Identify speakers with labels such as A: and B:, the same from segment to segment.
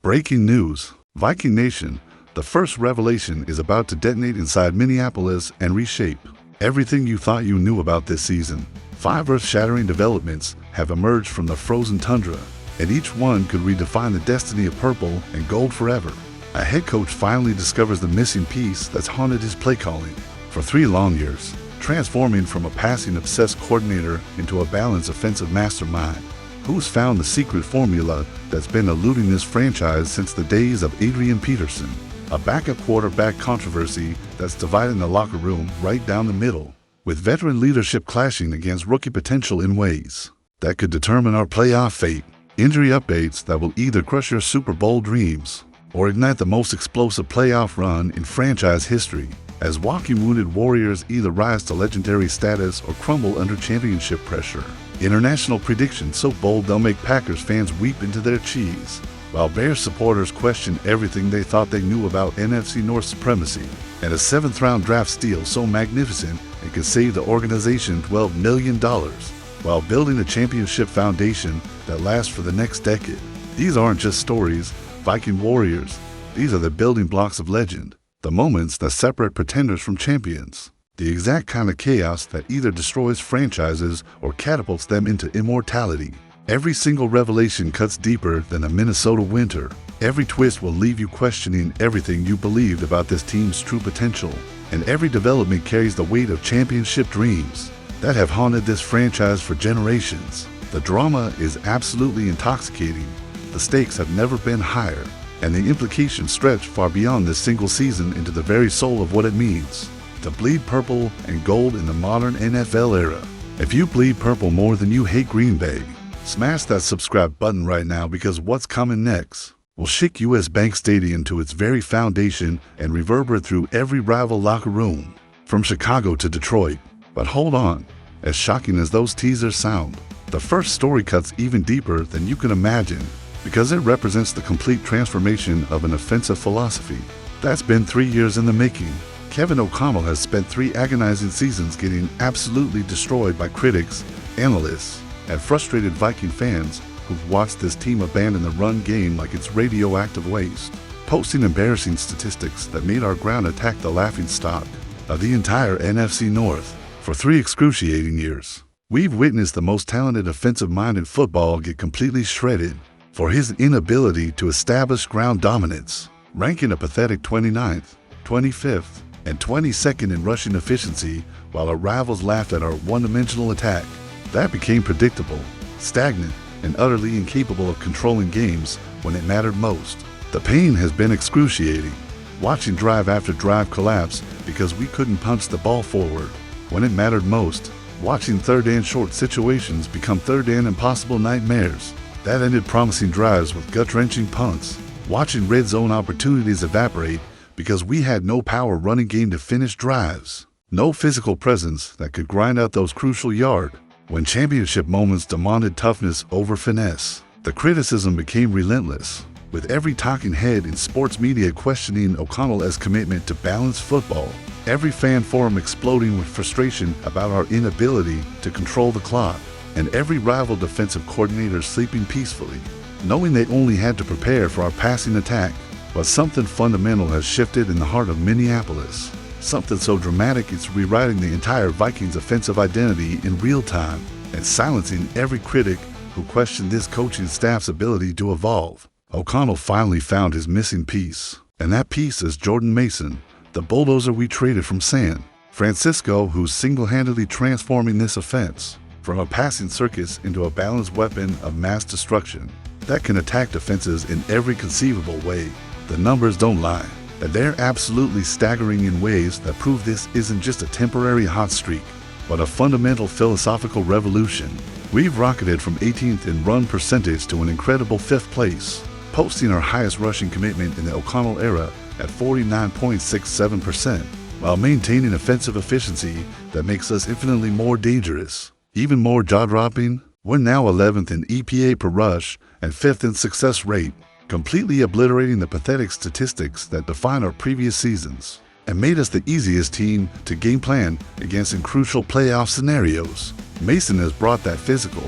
A: Breaking news. Viking Nation, the first revelation is about to detonate inside Minneapolis and reshape everything you thought you knew about this season. 5 earth-shattering developments have emerged from the frozen tundra, and each one could redefine the destiny of purple and gold forever. A head coach finally discovers the missing piece that's haunted his play calling for 3 long years, transforming from a passing-obsessed coordinator into a balanced offensive mastermind. Who's found the secret formula that's been eluding this franchise since the days of Adrian Peterson? A backup quarterback controversy that's dividing the locker room right down the middle, with veteran leadership clashing against rookie potential in ways that could determine our playoff fate. Injury updates that will either crush your Super Bowl dreams or ignite the most explosive playoff run in franchise history, as walking wounded warriors either rise to legendary status or crumble under championship pressure. International predictions so bold they'll make Packers fans weep into their cheese, while Bears supporters question everything they thought they knew about NFC North supremacy. And a 7th-round draft steal so magnificent it could save the organization $12 million, while building a championship foundation that lasts for the next decade. These aren't just stories, Viking warriors. These are the building blocks of legend, the moments that separate pretenders from champions. The exact kind of chaos that either destroys franchises or catapults them into immortality. Every single revelation cuts deeper than a Minnesota winter. Every twist will leave you questioning everything you believed about this team's true potential. And every development carries the weight of championship dreams that have haunted this franchise for generations. The drama is absolutely intoxicating. The stakes have never been higher, and the implications stretch far beyond this single season into the very soul of what it means to bleed purple and gold in the modern NFL era. If you bleed purple more than you hate Green Bay, smash that subscribe button right now, because what's coming next will shake US Bank Stadium to its very foundation and reverberate through every rival locker room, from Chicago to Detroit. But hold on, as shocking as those teasers sound, the first story cuts even deeper than you can imagine, because it represents the complete transformation of an offensive philosophy that's been 3 years in the making. Kevin O'Connell has spent 3 agonizing seasons getting absolutely destroyed by critics, analysts, and frustrated Viking fans who've watched this team abandon the run game like it's radioactive waste, posting embarrassing statistics that made our ground attack the laughingstock of the entire NFC North. For 3 excruciating years, we've witnessed the most talented offensive mind in football get completely shredded for his inability to establish ground dominance, ranking a pathetic 29th, 25th, and 22nd in rushing efficiency, while our rivals laughed at our one-dimensional attack. That became predictable, stagnant, and utterly incapable of controlling games when it mattered most. The pain has been excruciating, watching drive after drive collapse because we couldn't punch the ball forward when it mattered most, watching 3rd and short situations become 3rd and impossible nightmares that ended promising drives with gut-wrenching punts, watching red zone opportunities evaporate because we had no power running game to finish drives, no physical presence that could grind out those crucial yards when championship moments demanded toughness over finesse. The criticism became relentless, with every talking head in sports media questioning O'Connell's commitment to balanced football, every fan forum exploding with frustration about our inability to control the clock, and every rival defensive coordinator sleeping peacefully, knowing they only had to prepare for our passing attack. But something fundamental has shifted in the heart of Minneapolis, something so dramatic it's rewriting the entire Vikings offensive identity in real time and silencing every critic who questioned this coaching staff's ability to evolve. O'Connell finally found his missing piece, and that piece is Jordan Mason, the bulldozer we traded from San Francisco, who's single-handedly transforming this offense from a passing circus into a balanced weapon of mass destruction that can attack defenses in every conceivable way. The numbers don't lie, and they're absolutely staggering in ways that prove this isn't just a temporary hot streak, but a fundamental philosophical revolution. We've rocketed from 18th in run percentage to an incredible 5th place, posting our highest rushing commitment in the O'Connell era at 49.67%, while maintaining offensive efficiency that makes us infinitely more dangerous. Even more jaw-dropping, we're now 11th in EPA per rush and 5th in success rate, completely obliterating the pathetic statistics that define our previous seasons and made us the easiest team to game plan against in crucial playoff scenarios. Mason has brought that physical,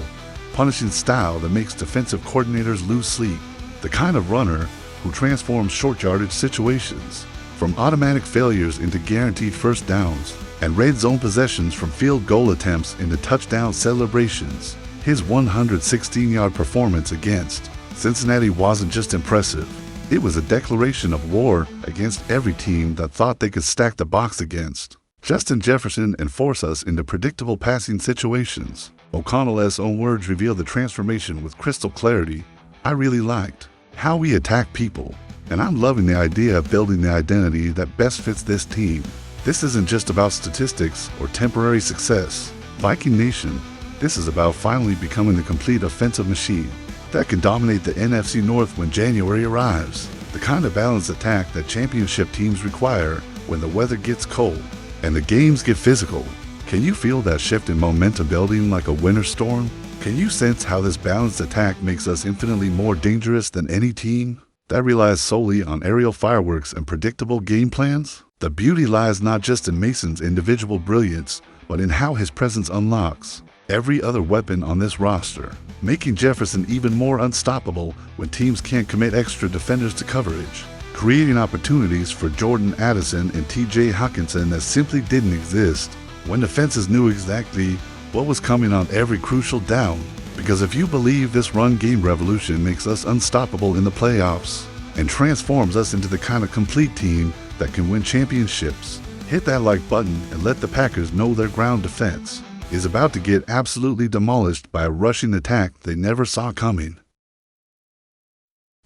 A: punishing style that makes defensive coordinators lose sleep, the kind of runner who transforms short yardage situations from automatic failures into guaranteed first downs, and red zone possessions from field goal attempts into touchdown celebrations. His 116-yard performance against Cincinnati wasn't just impressive. It was a declaration of war against every team that thought they could stack the box against Justin Jefferson and force us into predictable passing situations. O'Connell's own words reveal the transformation with crystal clarity. "I really liked how we attack people, and I'm loving the idea of building the identity that best fits this team. This isn't just about statistics or temporary success. Viking Nation, this is about finally becoming the complete offensive machine that can dominate the NFC North when January arrives. The kind of balanced attack that championship teams require when the weather gets cold and the games get physical." Can you feel that shift in momentum building like a winter storm? Can you sense how this balanced attack makes us infinitely more dangerous than any team that relies solely on aerial fireworks and predictable game plans? The beauty lies not just in Mason's individual brilliance, but in how his presence unlocks every other weapon on this roster, making Jefferson even more unstoppable when teams can't commit extra defenders to coverage, creating opportunities for Jordan Addison and TJ Hawkinson that simply didn't exist when defenses knew exactly what was coming on every crucial down. Because if you believe this run game revolution makes us unstoppable in the playoffs and transforms us into the kind of complete team that can win championships, hit that like button and let the Packers know their ground defense is about to get absolutely demolished by a rushing attack they never saw coming.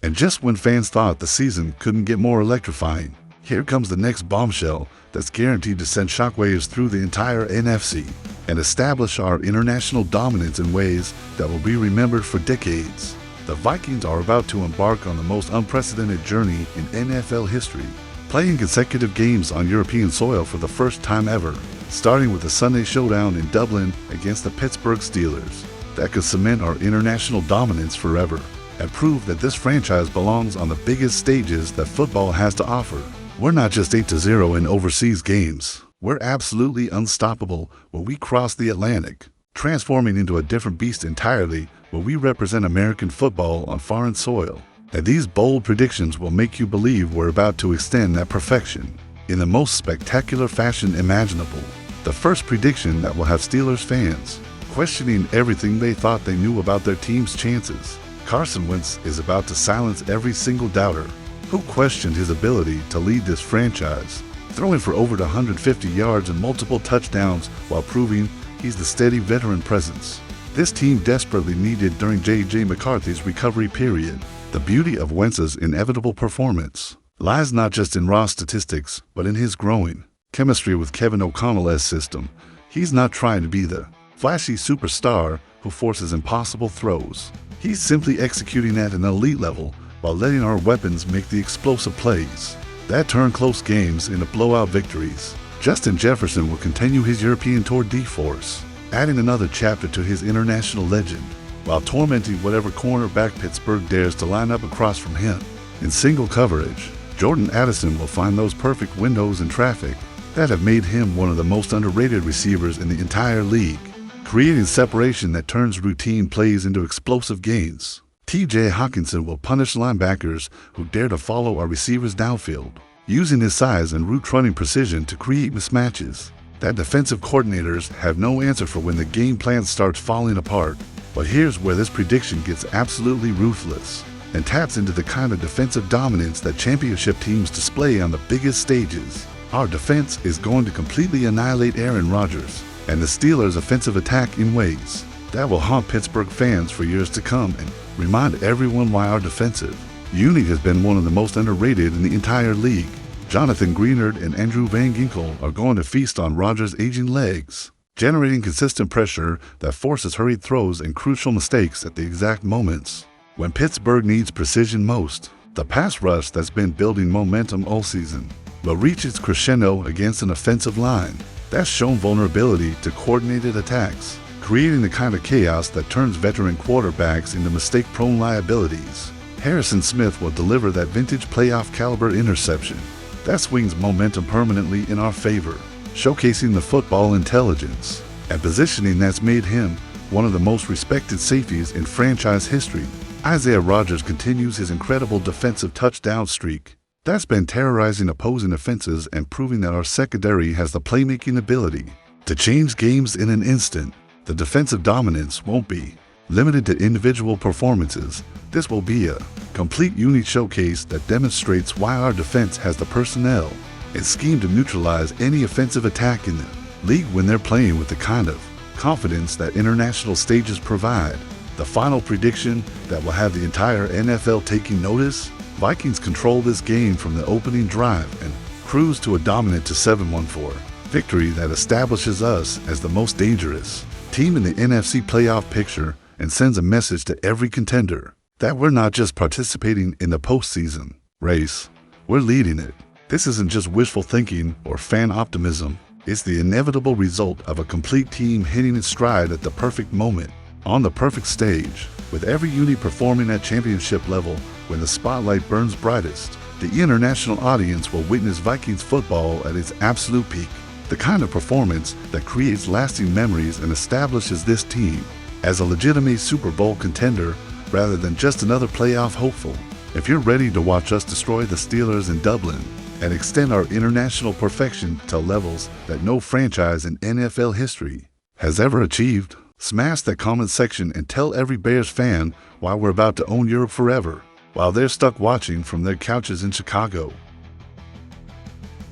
A: And just when fans thought the season couldn't get more electrifying, here comes the next bombshell that's guaranteed to send shockwaves through the entire NFC and establish our international dominance in ways that will be remembered for decades. The Vikings are about to embark on the most unprecedented journey in NFL history, playing consecutive games on European soil for the first time ever, starting with a Sunday showdown in Dublin against the Pittsburgh Steelers that could cement our international dominance forever and prove that this franchise belongs on the biggest stages that football has to offer. We're not just 8-0 in overseas games. We're absolutely unstoppable when we cross the Atlantic, transforming into a different beast entirely when we represent American football on foreign soil. And these bold predictions will make you believe we're about to extend that perfection in the most spectacular fashion imaginable. The first prediction that will have Steelers fans questioning everything they thought they knew about their team's chances. Carson Wentz is about to silence every single doubter who questioned his ability to lead this franchise, throwing for over 150 yards and multiple touchdowns while proving he's the steady veteran presence this team desperately needed during J.J. McCarthy's recovery period. The beauty of Wentz's inevitable performance lies not just in raw statistics, but in his growing chemistry with Kevin O'Connell's system. He's not trying to be the flashy superstar who forces impossible throws. He's simply executing at an elite level while letting our weapons make the explosive plays that turn close games into blowout victories. Justin Jefferson will continue his European tour de force, adding another chapter to his international legend, while tormenting whatever cornerback Pittsburgh dares to line up across from him. In single coverage, Jordan Addison will find those perfect windows in traffic that have made him one of the most underrated receivers in the entire league, creating separation that turns routine plays into explosive gains. TJ Hawkinson will punish linebackers who dare to follow our receivers downfield, using his size and route running precision to create mismatches that defensive coordinators have no answer for when the game plan starts falling apart. But here's where this prediction gets absolutely ruthless and taps into the kind of defensive dominance that championship teams display on the biggest stages. Our defense is going to completely annihilate Aaron Rodgers and the Steelers' offensive attack in ways that will haunt Pittsburgh fans for years to come and remind everyone why our defensive unit has been one of the most underrated in the entire league. Jonathan Greenard and Andrew Van Ginkel are going to feast on Rodgers' aging legs, generating consistent pressure that forces hurried throws and crucial mistakes at the exact moments when Pittsburgh needs precision most. The pass rush that's been building momentum all season will reach its crescendo against an offensive line that's shown vulnerability to coordinated attacks, creating the kind of chaos that turns veteran quarterbacks into mistake-prone liabilities. Harrison Smith will deliver that vintage playoff-caliber interception that swings momentum permanently in our favor, showcasing the football intelligence and positioning that's made him one of the most respected safeties in franchise history. Isaiah Rodgers continues his incredible defensive touchdown streak. That's been terrorizing opposing offenses and proving that our secondary has the playmaking ability to change games in an instant. The defensive dominance won't be limited to individual performances. This will be a complete unit showcase that demonstrates why our defense has the personnel and scheme to neutralize any offensive attack in the league when they're playing with the kind of confidence that international stages provide. The final prediction that will have the entire NFL taking notice: Vikings control this game from the opening drive and cruise to a dominant 7-1-4 victory that establishes us as the most dangerous team in the NFC playoff picture and sends a message to every contender that we're not just participating in the postseason race, we're leading it. This isn't just wishful thinking or fan optimism. It's the inevitable result of a complete team hitting its stride at the perfect moment, on the perfect stage, with every unit performing at championship level. When the spotlight burns brightest, the international audience will witness Vikings football at its absolute peak, the kind of performance that creates lasting memories and establishes this team as a legitimate Super Bowl contender rather than just another playoff hopeful. If you're ready to watch us destroy the Steelers in Dublin and extend our international perfection to levels that no franchise in NFL history has ever achieved, smash that comment section and tell every Bears fan why we're about to own Europe forever, while they're stuck watching from their couches in Chicago.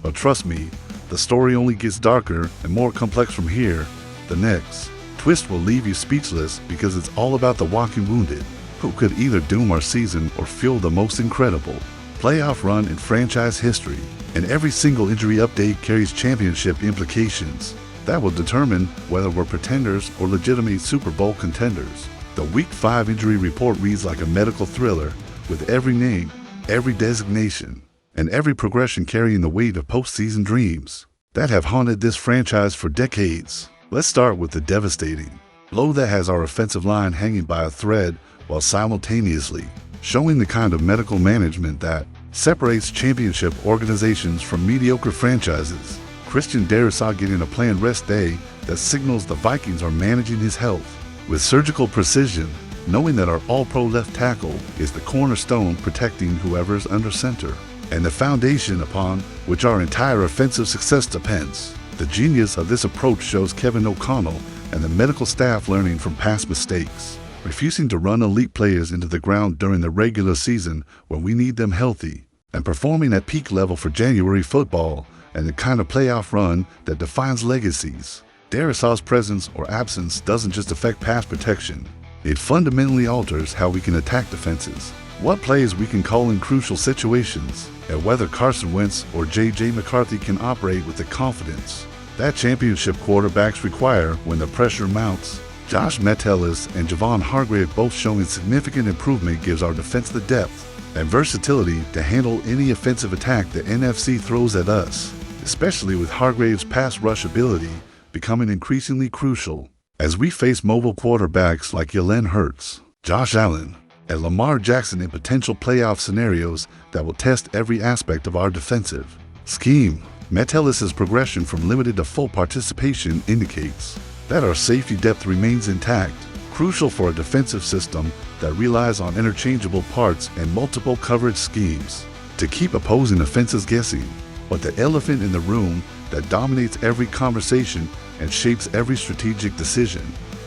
A: But trust me, the story only gets darker and more complex from here. The next twist will leave you speechless because it's all about the walking wounded, who could either doom our season or fuel the most incredible playoff run in franchise history. And every single injury update carries championship implications that will determine whether we're pretenders or legitimate Super Bowl contenders. The Week 5 injury report reads like a medical thriller, with every name, every designation, and every progression carrying the weight of postseason dreams that have haunted this franchise for decades. Let's start with the devastating blow that has our offensive line hanging by a thread while simultaneously showing the kind of medical management that separates championship organizations from mediocre franchises. Christian Darrisaw getting a planned rest day that signals the Vikings are managing his health with surgical precision, knowing that our all-pro left tackle is the cornerstone protecting whoever's under center and the foundation upon which our entire offensive success depends. The genius of this approach shows Kevin O'Connell and the medical staff learning from past mistakes, refusing to run elite players into the ground during the regular season when we need them healthy, and performing at peak level for January football and the kind of playoff run that defines legacies. Darrisaw's presence or absence doesn't just affect pass protection, it fundamentally alters how we can attack defenses, what plays we can call in crucial situations, and whether Carson Wentz or J.J. McCarthy can operate with the confidence that championship quarterbacks require when the pressure mounts. Josh Metellus and Javon Hargrave both showing significant improvement gives our defense the depth and versatility to handle any offensive attack the NFC throws at us, especially with Hargrave's pass rush ability becoming increasingly crucial as we face mobile quarterbacks like Jalen Hurts, Josh Allen, and Lamar Jackson in potential playoff scenarios that will test every aspect of our defensive scheme. Metellus' progression from limited to full participation indicates that our safety depth remains intact, crucial for a defensive system that relies on interchangeable parts and multiple coverage schemes to keep opposing offenses guessing. But the elephant in the room that dominates every conversation and shapes every strategic decision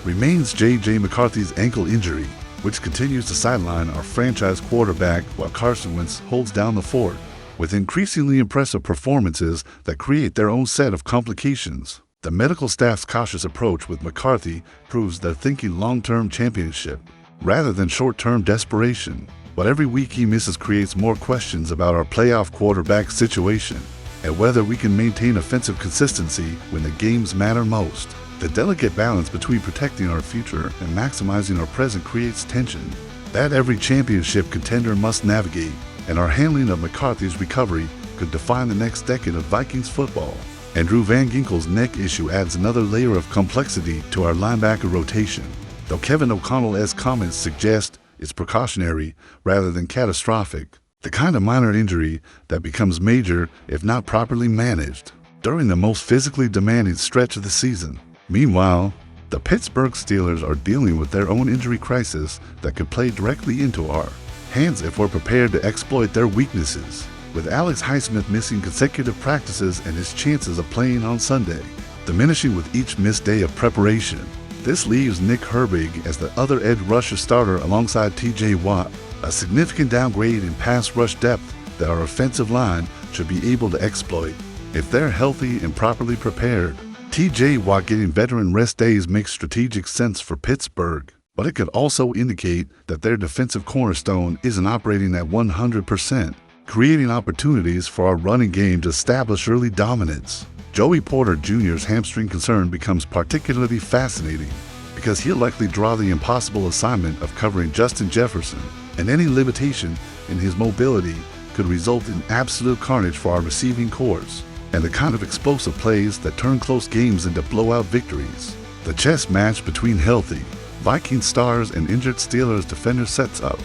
A: remains J.J. McCarthy's ankle injury, which continues to sideline our franchise quarterback while Carson Wentz holds down the fort, with increasingly impressive performances that create their own set of complications. The medical staff's cautious approach with McCarthy proves they're thinking long-term championship rather than short-term desperation. But every week he misses creates more questions about our playoff quarterback situation and whether we can maintain offensive consistency when the games matter most. The delicate balance between protecting our future and maximizing our present creates tension that every championship contender must navigate, and our handling of McCarthy's recovery could define the next decade of Vikings football. Andrew Van Ginkel's neck issue adds another layer of complexity to our linebacker rotation, though Kevin O'Connell's comments suggest it's precautionary rather than catastrophic, the kind of minor injury that becomes major if not properly managed during the most physically demanding stretch of the season. Meanwhile, The Pittsburgh Steelers are dealing with their own injury crisis that could play directly into our hands if we're prepared to exploit their weaknesses. With Alex Highsmith missing consecutive practices and his chances of playing on Sunday diminishing with each missed day of preparation, this leaves Nick Herbig as the other edge rusher starter alongside T.J. Watt, a significant downgrade in pass rush depth that our offensive line should be able to exploit. If they're healthy and properly prepared, T.J. Watt getting veteran rest days makes strategic sense for Pittsburgh, but it could also indicate that their defensive cornerstone isn't operating at 100%, creating opportunities for our running game to establish early dominance. Joey Porter Jr.'s hamstring concern becomes particularly fascinating because he'll likely draw the impossible assignment of covering Justin Jefferson, and any limitation in his mobility could result in absolute carnage for our receiving corps and the kind of explosive plays that turn close games into blowout victories. The chess match between healthy Viking stars and injured Steelers defenders sets up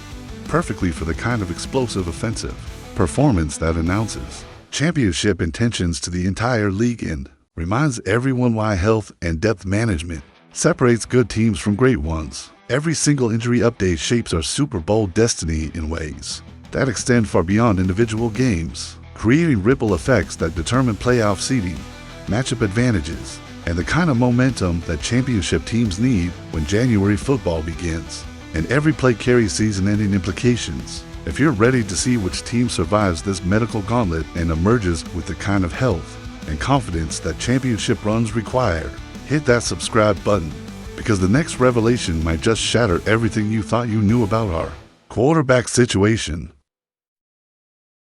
A: perfectly for the kind of explosive offensive performance that announces championship intentions to the entire league and reminds everyone why health and depth management separates good teams from great ones. Every single injury update shapes our Super Bowl destiny in ways that extend far beyond individual games, creating ripple effects that determine playoff seeding, matchup advantages, and the kind of momentum that championship teams need when January football begins. And every play carries season-ending implications. If you're ready to see which team survives this medical gauntlet and emerges with the kind of health and confidence that championship runs require, hit that subscribe button, because the next revelation might just shatter everything you thought you knew about our quarterback situation.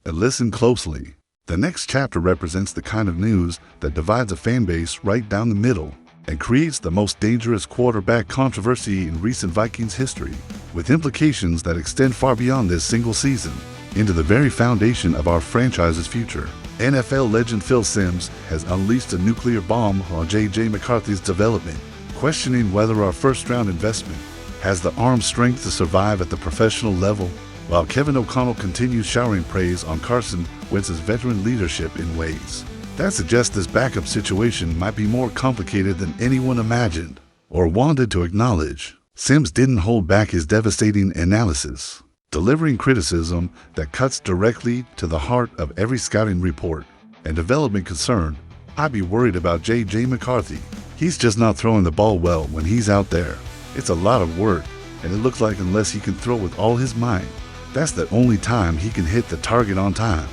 A: And listen closely. The next chapter represents the kind of news that divides a fan base right down the middle and creates the most dangerous quarterback controversy in recent Vikings history, with implications that extend far beyond this single season into the very foundation of our franchise's future. NFL legend Phil Simms has unleashed a nuclear bomb on J.J. McCarthy's development, questioning whether our first-round investment has the arm strength to survive at the professional level, while Kevin O'Connell continues showering praise on Carson Wentz's veteran leadership in ways that suggest this backup situation might be more complicated than anyone imagined or wanted to acknowledge. Simms didn't hold back his devastating analysis, delivering criticism that cuts directly to the heart of every scouting report and development concern. I'd be worried about J.J. McCarthy. He's just not throwing the ball well when he's out there. It's a lot of work, and it looks like unless he can throw with all his might, that's the only time he can hit the target on time.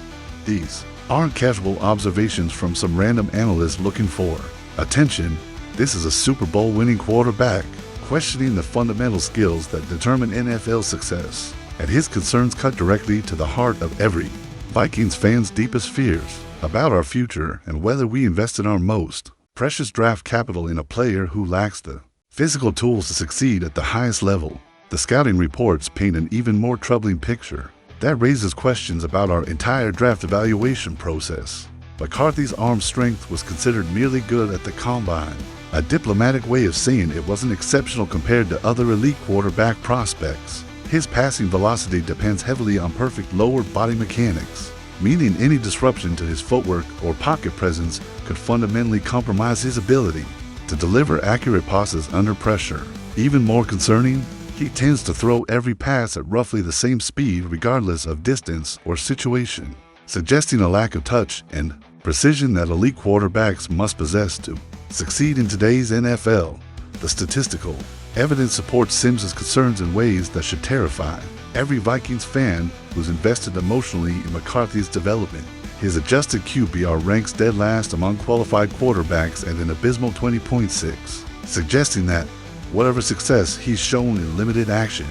A: These aren't casual observations from some random analyst looking for attention. This is a Super Bowl winning quarterback questioning the fundamental skills that determine NFL success, and his concerns cut directly to the heart of every Vikings fan's deepest fears about our future and whether we invest in our most precious draft capital in a player who lacks the physical tools to succeed at the highest level. The scouting reports paint an even more troubling picture that raises questions about our entire draft evaluation process. McCarthy's arm strength was considered merely good at the combine, a diplomatic way of saying it wasn't exceptional compared to other elite quarterback prospects. His passing velocity depends heavily on perfect lower body mechanics, meaning any disruption to his footwork or pocket presence could fundamentally compromise his ability to deliver accurate passes under pressure. Even more concerning, he tends to throw every pass at roughly the same speed regardless of distance or situation, suggesting a lack of touch and precision that elite quarterbacks must possess to succeed in today's NFL. The statistical evidence supports Simms' concerns in ways that should terrify every Vikings fan who's invested emotionally in McCarthy's development. His adjusted QBR ranks dead last among qualified quarterbacks at an abysmal 20.6, suggesting that whatever success he's shown in limited action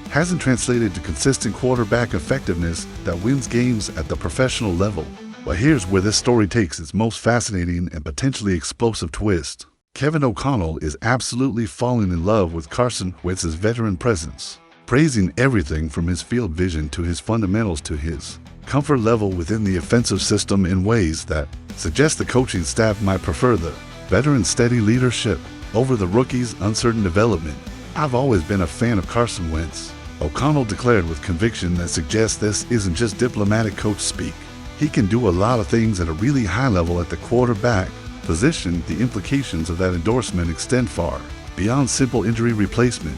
A: hasn't translated to consistent quarterback effectiveness that wins games at the professional level. But here's where this story takes its most fascinating and potentially explosive twist. Kevin O'Connell is absolutely falling in love with Carson Wentz's veteran presence, praising everything from his field vision to his fundamentals to his comfort level within the offensive system in ways that suggest the coaching staff might prefer the veteran's steady leadership over the rookie's uncertain development. I've always been a fan of Carson Wentz, O'Connell declared with conviction that suggests this isn't just diplomatic coach speak. He can do a lot of things at a really high level at the quarterback position. The implications of that endorsement extend far beyond simple injury replacement.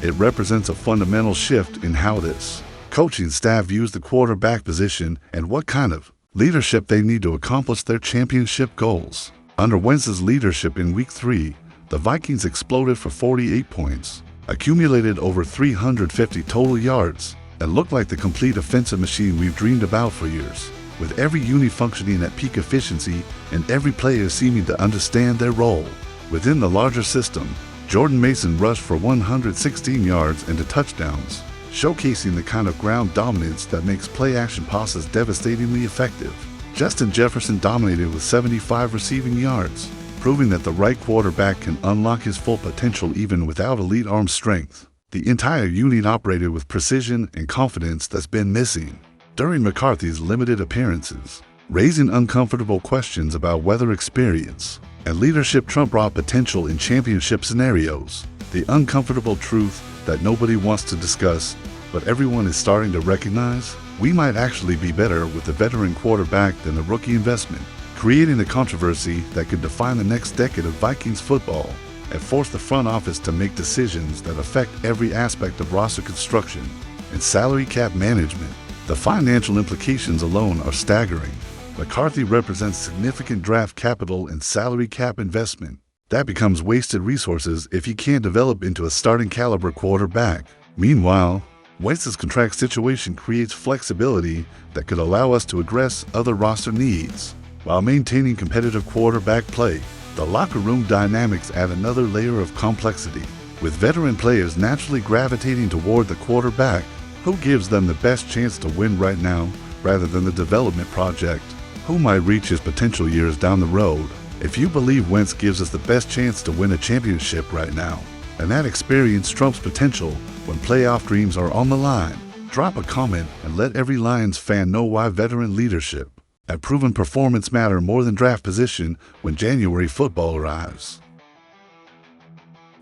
A: It represents a fundamental shift in how this coaching staff views the quarterback position and what kind of leadership they need to accomplish their championship goals. Under Wentz's leadership in Week 3, the Vikings exploded for 48 points, accumulated over 350 total yards, and looked like the complete offensive machine we've dreamed about for years, with every unit functioning at peak efficiency and every player seeming to understand their role. Within the larger system, Jordan Mason rushed for 116 yards and 2 touchdowns, showcasing the kind of ground dominance that makes play-action passes devastatingly effective. Justin Jefferson dominated with 75 receiving yards, proving that the right quarterback can unlock his full potential even without elite arm strength. The entire unit operated with precision and confidence that's been missing during McCarthy's limited appearances, raising uncomfortable questions about whether experience and leadership trump raw potential in championship scenarios. The uncomfortable truth that nobody wants to discuss, but everyone is starting to recognize: we might actually be better with a veteran quarterback than a rookie investment, creating a controversy that could define the next decade of Vikings football and force the front office to make decisions that affect every aspect of roster construction and salary cap management. The financial implications alone are staggering. McCarthy represents significant draft capital and salary cap investment. That becomes wasted resources if he can't develop into a starting caliber quarterback. Meanwhile, Wentz's contract situation creates flexibility that could allow us to address other roster needs while maintaining competitive quarterback play. The locker room dynamics add another layer of complexity, with veteran players naturally gravitating toward the quarterback who gives them the best chance to win right now rather than the development project who might reach his potential years down the road. If you believe Wentz gives us the best chance to win a championship right now, and that experience trumps potential when playoff dreams are on the line, drop a comment and let every Lions fan know why veteran leadership and proven performance matter more than draft position when January football arrives.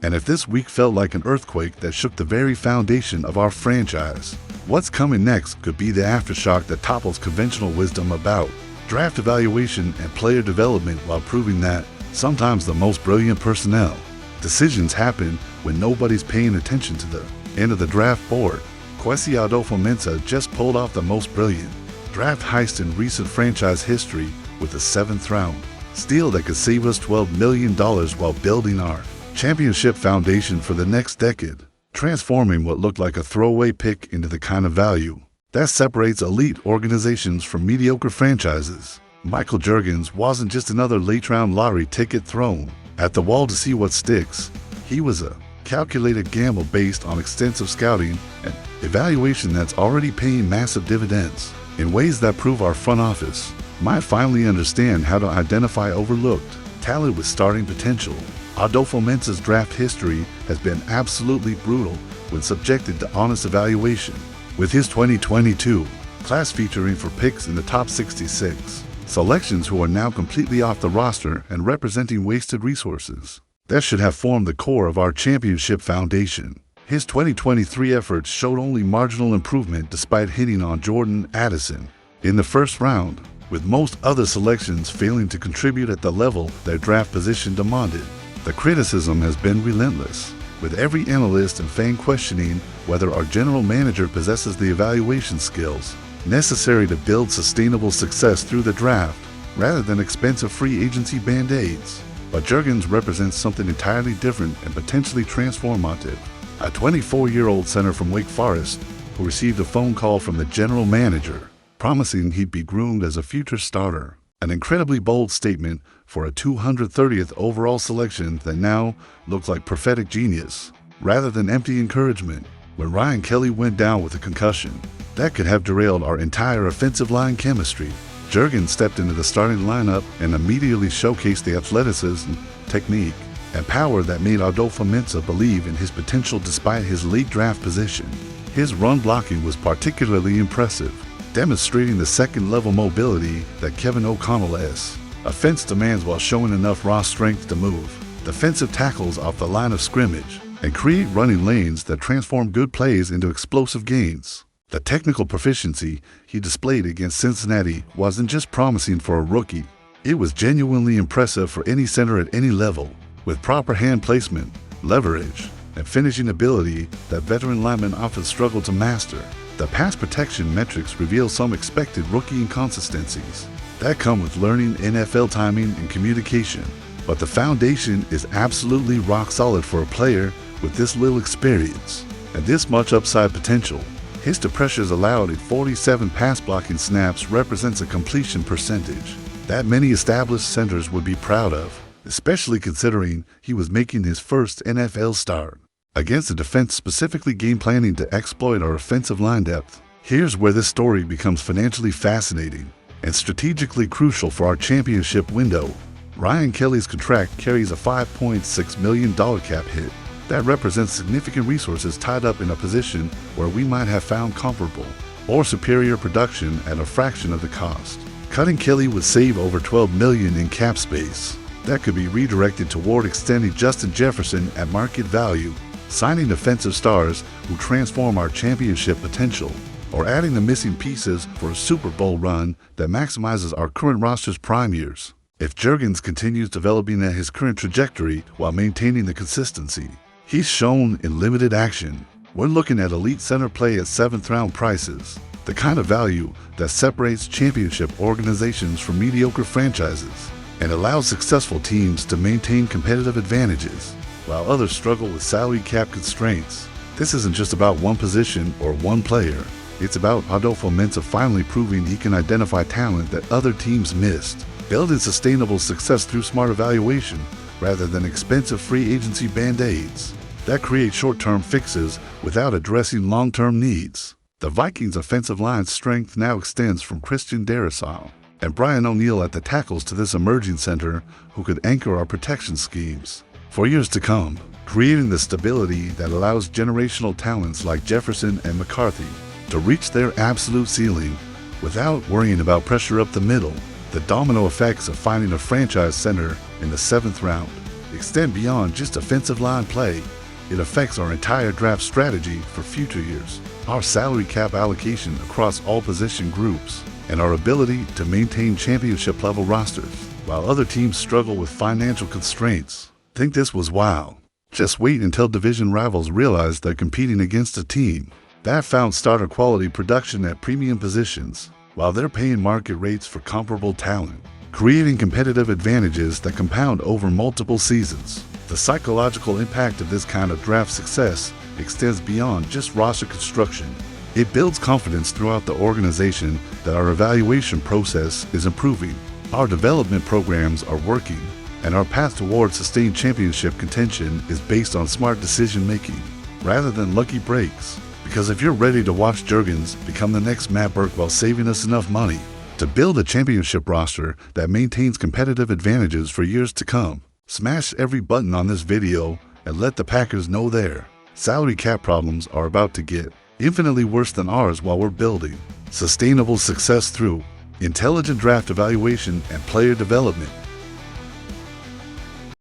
A: And if this week felt like an earthquake that shook the very foundation of our franchise, what's coming next could be the aftershock that topples conventional wisdom about draft evaluation and player development, while proving that sometimes the most brilliant personnel decisions happen when nobody's paying attention to the end of the draft board. Kwesi Adofo-Mensah just pulled off the most brilliant draft heist in recent franchise history with a 7th round steal that could save us $12 million while building our championship foundation for the next decade, transforming what looked like a throwaway pick into the kind of value that separates elite organizations from mediocre franchises. Michael Juergens wasn't just another late-round lottery ticket thrown at the wall to see what sticks. He was a calculated gamble based on extensive scouting and evaluation that's already paying massive dividends in ways that prove our front office might finally understand how to identify overlooked talent with starting potential. Adofo-Mensah's draft history has been absolutely brutal when subjected to honest evaluation, with his 2022 class featuring for picks in the top 66 selections who are now completely off the roster and representing wasted resources that should have formed the core of our championship foundation. His 2023 efforts showed only marginal improvement despite hitting on Jordan Addison in the first round, with most other selections failing to contribute at the level their draft position demanded. The criticism has been relentless, with every analyst and fan questioning whether our general manager possesses the evaluation skills necessary to build sustainable success through the draft, rather than expensive free agency band-aids. But Juergens represents something entirely different and potentially transformative. A 24-year-old center from Wake Forest who received a phone call from the general manager promising he'd be groomed as a future starter. An incredibly bold statement for a 230th overall selection that now looks like prophetic genius, rather than empty encouragement. When Ryan Kelly went down with a concussion that could have derailed our entire offensive line chemistry, Juergens stepped into the starting lineup and immediately showcased the athleticism, technique, and power that made Adofo-Mensah believe in his potential despite his late draft position. His run blocking was particularly impressive, demonstrating the second-level mobility that Kevin O'Connell's offense demands while showing enough raw strength to move defensive tackles off the line of scrimmage and create running lanes that transform good plays into explosive gains. The technical proficiency he displayed against Cincinnati wasn't just promising for a rookie. It was genuinely impressive for any center at any level. With proper hand placement, leverage, and finishing ability that veteran linemen often struggle to master. The pass protection metrics reveal some expected rookie inconsistencies that come with learning NFL timing and communication, but the foundation is absolutely rock solid for a player with this little experience and this much upside potential. His to pressures allowed at 47 pass blocking snaps represents a completion percentage that many established centers would be proud of, especially considering he was making his first NFL start against a defense specifically game planning to exploit our offensive line depth. Here's where this story becomes financially fascinating and strategically crucial for our championship window. Ryan Kelly's contract carries a $5.6 million cap hit that represents significant resources tied up in a position where we might have found comparable or superior production at a fraction of the cost. Cutting Kelly would save over $12 million in cap space that could be redirected toward extending Justin Jefferson at market value, signing defensive stars who transform our championship potential, or adding the missing pieces for a Super Bowl run that maximizes our current roster's prime years. If Jurgens continues developing at his current trajectory while maintaining the consistency he's shown in limited action, we're looking at elite center play at 7th round prices, the kind of value that separates championship organizations from mediocre franchises and allows successful teams to maintain competitive advantages while others struggle with salary cap constraints. This isn't just about one position or one player. It's about Adolfo Mensa finally proving he can identify talent that other teams missed, building sustainable success through smart evaluation rather than expensive free agency band-aids that create short-term fixes without addressing long-term needs. The Vikings' offensive line's strength now extends from Christian Darrisaw and Brian O'Neill at the tackles to this emerging center who could anchor our protection schemes for years to come, creating the stability that allows generational talents like Jefferson and McCarthy to reach their absolute ceiling without worrying about pressure up the middle. The domino effects of finding a franchise center in the 7th round extend beyond just offensive line play. It affects our entire draft strategy for future years, our salary cap allocation across all position groups, and our ability to maintain championship-level rosters while other teams struggle with financial constraints. Think this was wild? Just wait until division rivals realize they're competing against a team that found starter quality production at premium positions while they're paying market rates for comparable talent, creating competitive advantages that compound over multiple seasons. The psychological impact of this kind of draft success extends beyond just roster construction. It builds confidence throughout the organization that our evaluation process is improving, our development programs are working, and our path toward sustained championship contention is based on smart decision-making rather than lucky breaks. Because if you're ready to watch Jurgens become the next Matt Burke while saving us enough money to build a championship roster that maintains competitive advantages for years to come, smash every button on this video and let the Packers know their salary cap problems are about to get infinitely worse than ours while we're building sustainable success through intelligent draft evaluation and player development.